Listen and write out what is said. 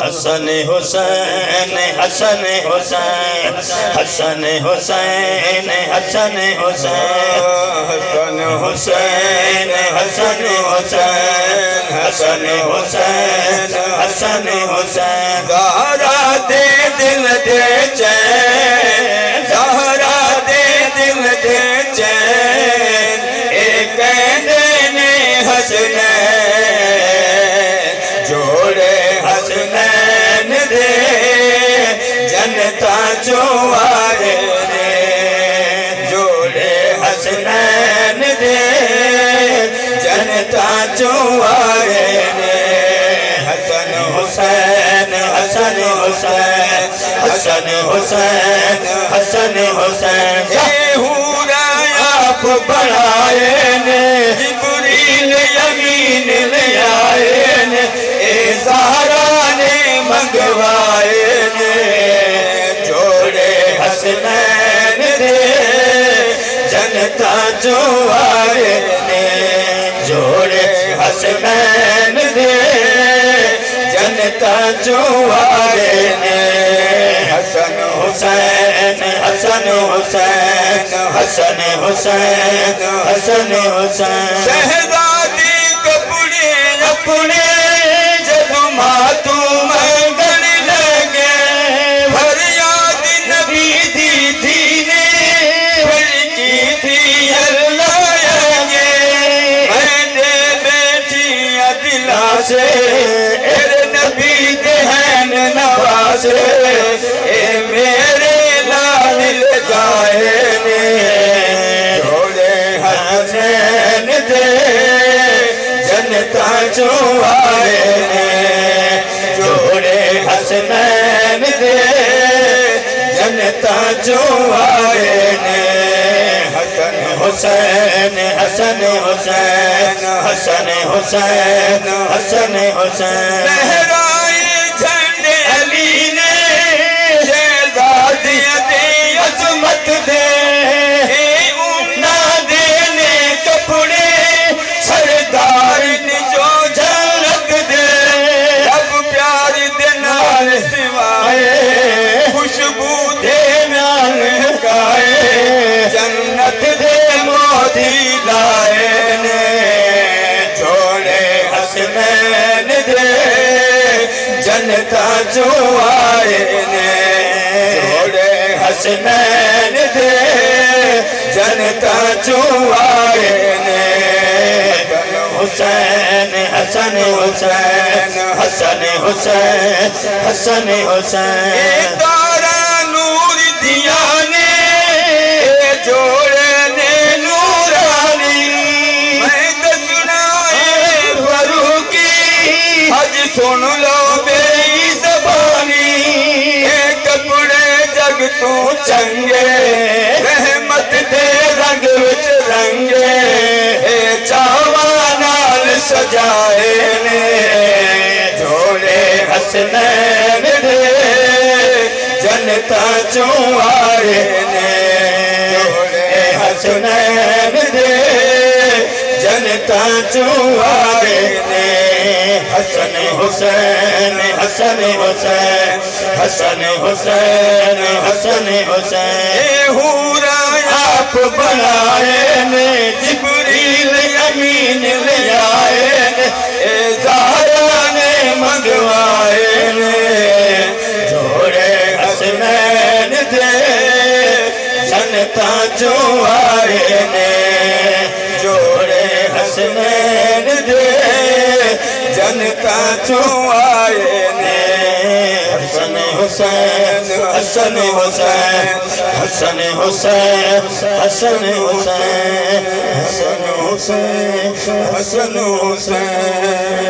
حسن حسین حسن حسین حسن حسین حسن حسین حسین حسن حسین حسن حسین حسن حسین زہرا دے دل دے چین زہرا دے دل دے چین ایک دین حسنین جوڑے حسنین دے جنتا چوارے نے جوڑے حسنین دے جنتا چوارے نے حسن حسین حسن حسین حسن حسین حسن حسین یہ ہورا آپ بڑھائے نے جبریل یمین لے آئے نے اے زہرا نے منگوائے نے جوڑے حسنین دے جنتا چوارے نے جوڑے حسنین دے جنتا چوارے نے حسن حسین حسن حسین حسن حسین حسن حسین شہزادی کپڑے اپنے جب ماتوں منگن لگے فریاد نبی دی تھی نے بھڑکی تھی اللہ آگے میں نے بیٹھی دلا سے اے نبی دہن نوازے اے میرے لال لے جائے نے جوڑے حسنین دے جنتا چوارے نے جوڑے حسنین دے جنتا چوارے نے حسن حسین حسن حسین حسن حسین حسن حسین لہرائے جھنڈے علی نے شہزادی دے عظمت دے اونا دینے کپڑے سردار نے جو جھلک دے اب پیار دے نال سوائے خوشبو دے نال گائے جنت دے موتی لائے نے جوڑے حسنین دے جنتا چوارے نے جوڑے حسنین دے جنتا چوارے نے حسین حسن حسین حسن حسین حسن حسین تارا نور دیا نے جوڑے نے نورانی میں دسنا فاروقی حج سن لو میری زبانی کپڑے جگ تو چنگے رحمت دے رنگ وچ رنگے چاوانال سجائے نے جوڑے حسنین دے جنتا چوارے نے جوڑے حسنین دے جنتا چوارے نے حسن حسین حسن حسین حسن حسین حسن حسین ہورا آپ بنائے نے جبریل یمین لے آئے نے اے زہرا نے منگوائے نے جوڑے حسنین دے جنتا چوارے نے جوڑے حسنین دے جنتا چوارے نے حسن حسین حسن حسین حسن حسین حسن حسین حسن حسین حسن حسین